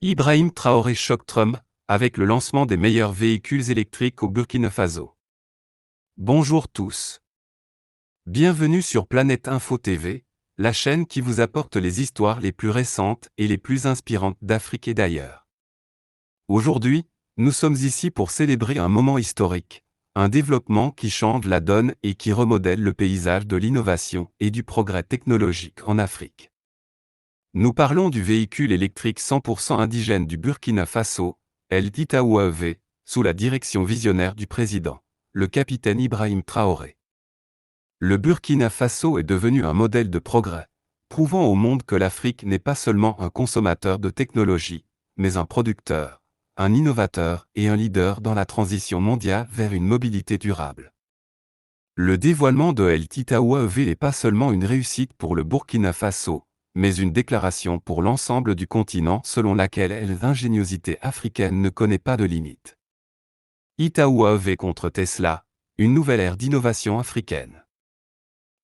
Ibrahim Traoré choque Trump avec le lancement des meilleurs véhicules électriques au Burkina Faso. Bonjour tous. Bienvenue sur Planète Info TV, la chaîne qui vous apporte les histoires les plus récentes et les plus inspirantes d'Afrique et d'ailleurs. Aujourd'hui, nous sommes ici pour célébrer un moment historique, un développement qui change la donne et qui remodèle le paysage de l'innovation et du progrès technologique en Afrique. Nous parlons du véhicule électrique 100% indigène du Burkina Faso, El Titaouav, sous la direction visionnaire du président, le capitaine Ibrahim Traoré. Le Burkina Faso est devenu un modèle de progrès, prouvant au monde que l'Afrique n'est pas seulement un consommateur de technologie, mais un producteur, un innovateur et un leader dans la transition mondiale vers une mobilité durable. Le dévoilement de El Titaouav n'est pas seulement une réussite pour le Burkina Faso, mais une déclaration pour l'ensemble du continent selon laquelle l'ingéniosité africaine ne connaît pas de limite. Itaouav contre Tesla, une nouvelle ère d'innovation africaine.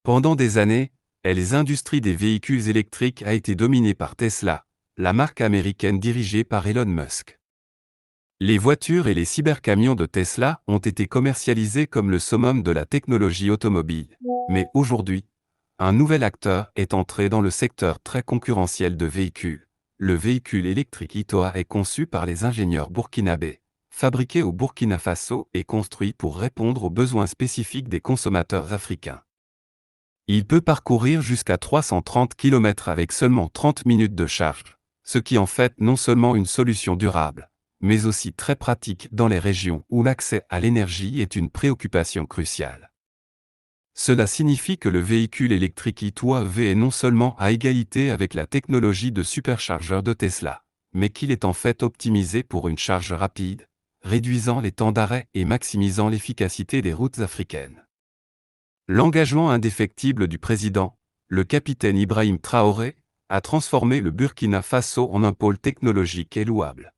Pendant des années, les industries des véhicules électriques a été dominée par Tesla, la marque américaine dirigée par Elon Musk. Les voitures et les cybercamions de Tesla ont été commercialisés comme le summum de la technologie automobile, mais aujourd'hui, un nouvel acteur est entré dans le secteur très concurrentiel de véhicules. Le véhicule électrique Itoa est conçu par les ingénieurs burkinabés, fabriqué au Burkina Faso et construit pour répondre aux besoins spécifiques des consommateurs africains. Il peut parcourir jusqu'à 330 km avec seulement 30 minutes de charge, ce qui en fait non seulement une solution durable, mais aussi très pratique dans les régions où l'accès à l'énergie est une préoccupation cruciale. Cela signifie que le véhicule électrique Itoa est non seulement à égalité avec la technologie de superchargeur de Tesla, mais qu'il est en fait optimisé pour une charge rapide, réduisant les temps d'arrêt et maximisant l'efficacité des routes africaines. L'engagement indéfectible du président, le capitaine Ibrahim Traoré, a transformé le Burkina Faso en un pôle technologique et louable.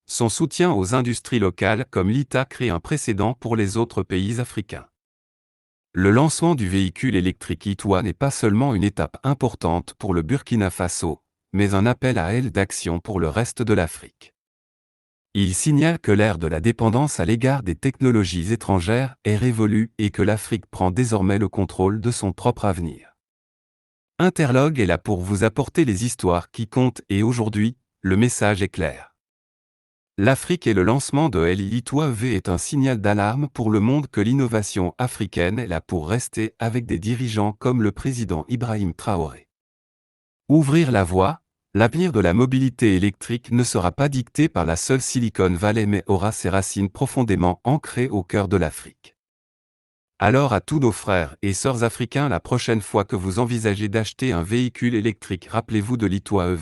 Son soutien aux industries locales comme l'ITA crée un précédent pour les autres pays africains. Le lancement du véhicule électrique Itoa n'est pas seulement une étape importante pour le Burkina Faso, mais un appel à l'aide d'action pour le reste de l'Afrique. Il signale que l'ère de la dépendance à l'égard des technologies étrangères est révolue et que l'Afrique prend désormais le contrôle de son propre avenir. Interlogue est là pour vous apporter les histoires qui comptent et aujourd'hui, le message est clair. L'Afrique et le lancement de El Itoa est un signal d'alarme pour le monde que l'innovation africaine est là pour rester avec des dirigeants comme le président Ibrahim Traoré. Ouvrir la voie, l'avenir de la mobilité électrique ne sera pas dicté par la seule Silicon Valley mais aura ses racines profondément ancrées au cœur de l'Afrique. Alors à tous nos frères et sœurs africains, la prochaine fois que vous envisagez d'acheter un véhicule électrique, rappelez-vous de l'Itoa.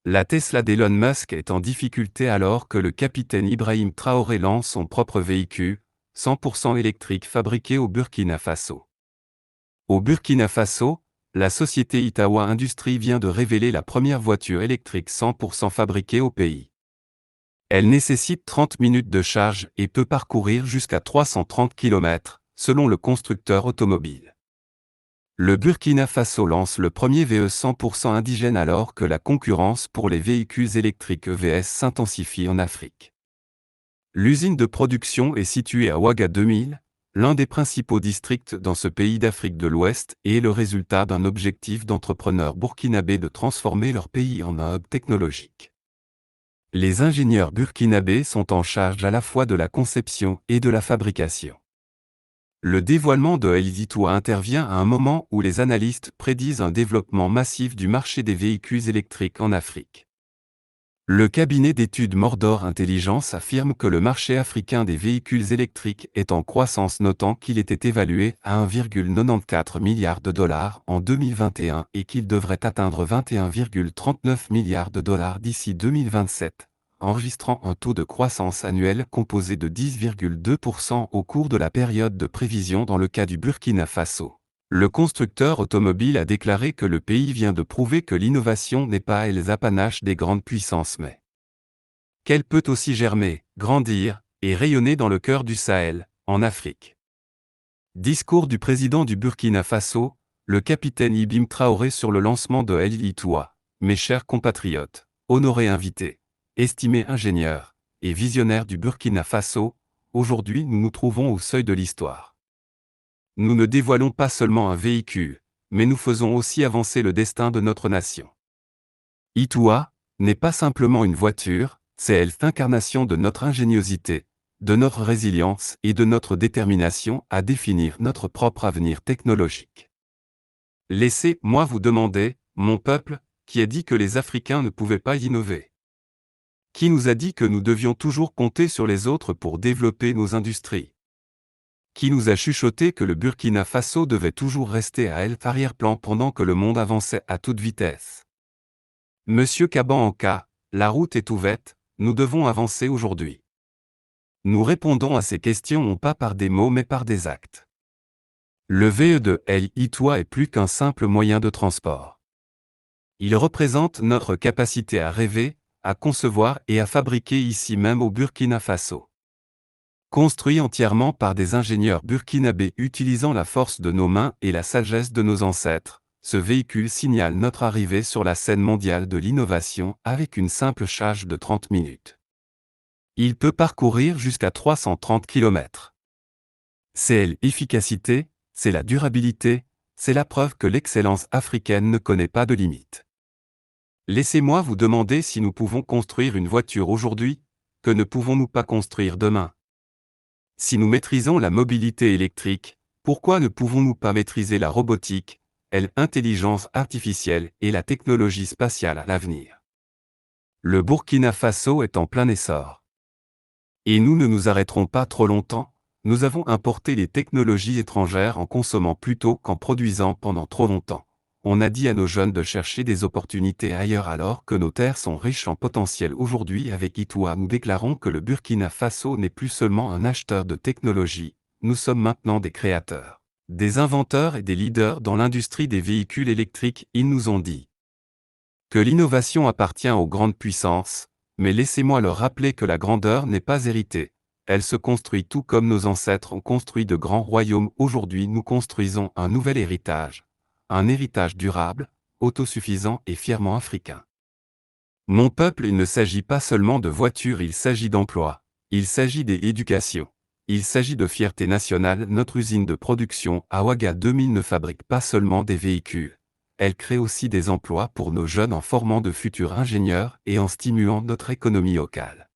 La Tesla d'Elon Musk est en difficulté alors que le capitaine Ibrahim Traoré lance son propre véhicule, 100% électrique fabriqué au Burkina Faso. Au Burkina Faso, la société Itawa Industries vient de révéler la première voiture électrique 100% fabriquée au pays. Elle nécessite 30 minutes de charge et peut parcourir jusqu'à 330 km, selon le constructeur automobile. Le Burkina Faso lance le premier VE 100% indigène alors que la concurrence pour les véhicules électriques EVS s'intensifie en Afrique. L'usine de production est située à Ouaga 2000, l'un des principaux districts dans ce pays d'Afrique de l'Ouest, et est le résultat d'un objectif d'entrepreneurs burkinabés de transformer leur pays en un hub technologique. Les ingénieurs burkinabés sont en charge à la fois de la conception et de la fabrication. Le dévoilement de El Itoa intervient à un moment où les analystes prédisent un développement massif du marché des véhicules électriques en Afrique. Le cabinet d'études Mordor Intelligence affirme que le marché africain des véhicules électriques est en croissance, notant qu'il était évalué à 1,94 milliard de dollars en 2021 et qu'il devrait atteindre 21,39 milliards de dollars d'ici 2027. Enregistrant un taux de croissance annuel composé de 10,2% au cours de la période de prévision dans le cas du Burkina Faso. Le constructeur automobile a déclaré que le pays vient de prouver que l'innovation n'est pas les apanaches des grandes puissances mais qu'elle peut aussi germer, grandir et rayonner dans le cœur du Sahel, en Afrique. Discours du président du Burkina Faso, le capitaine Ibrahim Traoré sur le lancement de El Itoa. Mes chers compatriotes, honoré invité, estimé ingénieur et visionnaire du Burkina Faso, aujourd'hui nous nous trouvons au seuil de l'histoire. Nous ne dévoilons pas seulement un véhicule, mais nous faisons aussi avancer le destin de notre nation. Itoua n'est pas simplement une voiture, c'est l'incarnation de notre ingéniosité, de notre résilience et de notre détermination à définir notre propre avenir technologique. Laissez-moi vous demander, mon peuple, qui a dit que les Africains ne pouvaient pas innover? Qui nous a dit que nous devions toujours compter sur les autres pour développer nos industries? Qui nous a chuchoté que le Burkina Faso devait toujours rester à l'arrière-plan pendant que le monde avançait à toute vitesse? Monsieur Kaban-Anka, la route est ouverte, nous devons avancer aujourd'hui. Nous répondons à ces questions non pas par des mots mais par des actes. Le VE2L-Itoua est plus qu'un simple moyen de transport. Il représente notre capacité à rêver, à concevoir et à fabriquer ici même au Burkina Faso. Construit entièrement par des ingénieurs burkinabés utilisant la force de nos mains et la sagesse de nos ancêtres, ce véhicule signale notre arrivée sur la scène mondiale de l'innovation avec une simple charge de 30 minutes. Il peut parcourir jusqu'à 330 km. C'est l'efficacité, c'est la durabilité, c'est la preuve que l'excellence africaine ne connaît pas de limite. Laissez-moi vous demander si nous pouvons construire une voiture aujourd'hui, que ne pouvons-nous pas construire demain? Si nous maîtrisons la mobilité électrique, pourquoi ne pouvons-nous pas maîtriser la robotique, l'intelligence artificielle et la technologie spatiale à l'avenir? Le Burkina Faso est en plein essor. Et nous ne nous arrêterons pas trop longtemps, nous avons importé les technologies étrangères en consommant plutôt qu'en produisant pendant trop longtemps. On a dit à nos jeunes de chercher des opportunités ailleurs alors que nos terres sont riches en potentiel. Aujourd'hui avec Itoua nous déclarons que le Burkina Faso n'est plus seulement un acheteur de technologie, nous sommes maintenant des créateurs, des inventeurs et des leaders dans l'industrie des véhicules électriques. Ils nous ont dit que l'innovation appartient aux grandes puissances, mais laissez-moi leur rappeler que la grandeur n'est pas héritée, elle se construit tout comme nos ancêtres ont construit de grands royaumes. Aujourd'hui nous construisons un nouvel héritage. Un héritage durable, autosuffisant et fièrement africain. Mon peuple, il ne s'agit pas seulement de voitures, il s'agit d'emploi, il s'agit d'éducation, il s'agit de fierté nationale. Notre usine de production à Ouaga 2000 ne fabrique pas seulement des véhicules, elle crée aussi des emplois pour nos jeunes en formant de futurs ingénieurs et en stimulant notre économie locale.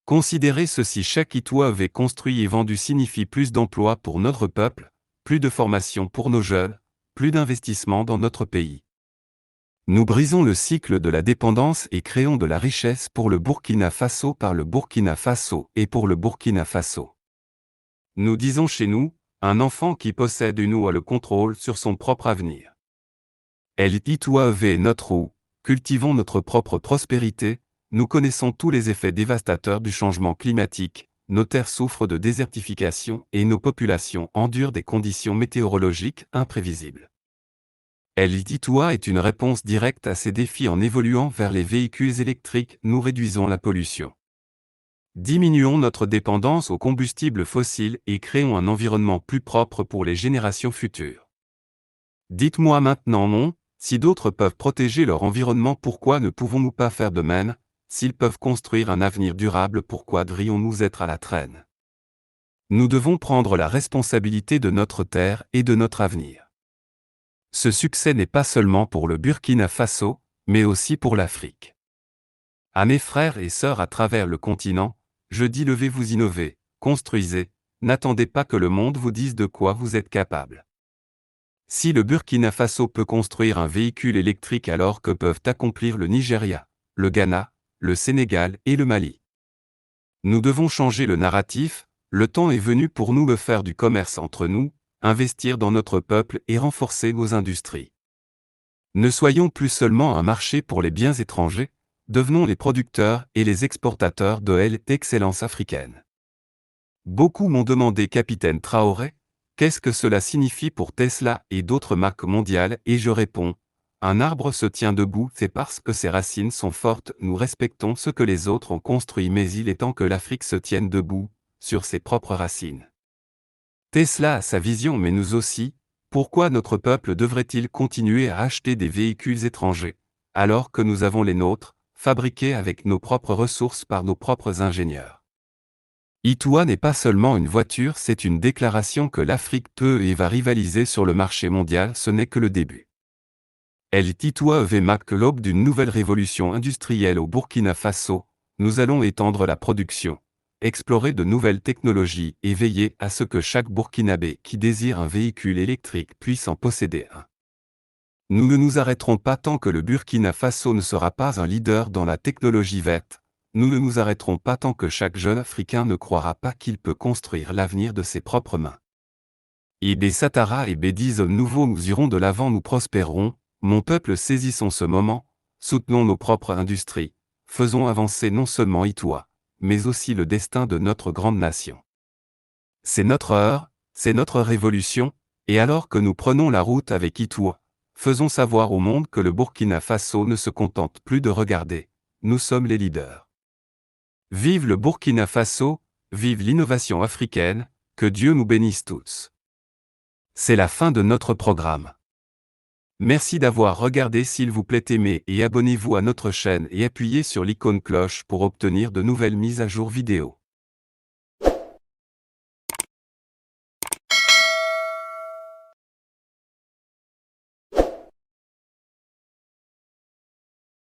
Considérez ceci, chaque Itoua avait construit et vendu signifie plus d'emplois pour notre peuple, plus de formation pour nos jeunes, plus d'investissement dans notre pays. Nous brisons le cycle de la dépendance et créons de la richesse pour le Burkina Faso par le Burkina Faso et pour le Burkina Faso. Nous disons chez nous, un enfant qui possède une eau a le contrôle sur son propre avenir. Itoua est notre eau, cultivons notre propre prospérité, nous connaissons tous les effets dévastateurs du changement climatique, nos terres souffrent de désertification et nos populations endurent des conditions météorologiques imprévisibles. Itoua est une réponse directe à ces défis en évoluant vers les véhicules électriques, nous réduisons la pollution. Diminuons notre dépendance aux combustibles fossiles et créons un environnement plus propre pour les générations futures. Dites-moi maintenant non, si d'autres peuvent protéger leur environnement, pourquoi ne pouvons-nous pas faire de même? S'ils peuvent construire un avenir durable, pourquoi devrions-nous être à la traîne? Nous devons prendre la responsabilité de notre terre et de notre avenir. Ce succès n'est pas seulement pour le Burkina Faso, mais aussi pour l'Afrique. À mes frères et sœurs à travers le continent, je dis levez-vous, innovez, construisez, n'attendez pas que le monde vous dise de quoi vous êtes capable. Si le Burkina Faso peut construire un véhicule électrique, alors que peuvent accomplir le Nigeria, le Ghana, le Sénégal et le Mali? Nous devons changer le narratif, le temps est venu pour nous de faire du commerce entre nous, investir dans notre peuple et renforcer nos industries. Ne soyons plus seulement un marché pour les biens étrangers, devenons les producteurs et les exportateurs de l'excellence africaine. Beaucoup m'ont demandé, Capitaine Traoré, qu'est-ce que cela signifie pour Tesla et d'autres marques mondiales, et je réponds, un arbre se tient debout, c'est parce que ses racines sont fortes, nous respectons ce que les autres ont construit, mais il est temps que l'Afrique se tienne debout, sur ses propres racines. Tesla a sa vision, mais nous aussi. Pourquoi notre peuple devrait-il continuer à acheter des véhicules étrangers, alors que nous avons les nôtres, fabriqués avec nos propres ressources par nos propres ingénieurs. Itoua n'est pas seulement une voiture, c'est une déclaration que l'Afrique peut et va rivaliser sur le marché mondial, ce n'est que le début. Itoua marque l'aube d'une nouvelle révolution industrielle au Burkina Faso. Nous allons étendre la production, explorer de nouvelles technologies et veiller à ce que chaque Burkinabé qui désire un véhicule électrique puisse en posséder un. Nous ne nous arrêterons pas tant que le Burkina Faso ne sera pas un leader dans la technologie verte. Nous ne nous arrêterons pas tant que chaque jeune Africain ne croira pas qu'il peut construire l'avenir de ses propres mains. Des Satara et Bédis hommes nouveaux, nous irons de l'avant, nous prospérerons. Mon peuple, saisissons ce moment, soutenons nos propres industries, faisons avancer non seulement Itoua, mais aussi le destin de notre grande nation. C'est notre heure, c'est notre révolution, et alors que nous prenons la route avec Itoua, faisons savoir au monde que le Burkina Faso ne se contente plus de regarder, nous sommes les leaders. Vive le Burkina Faso, vive l'innovation africaine, que Dieu nous bénisse tous. C'est la fin de notre programme. Merci d'avoir regardé, s'il vous plaît aimez et abonnez-vous à notre chaîne et appuyez sur l'icône cloche pour obtenir de nouvelles mises à jour vidéo.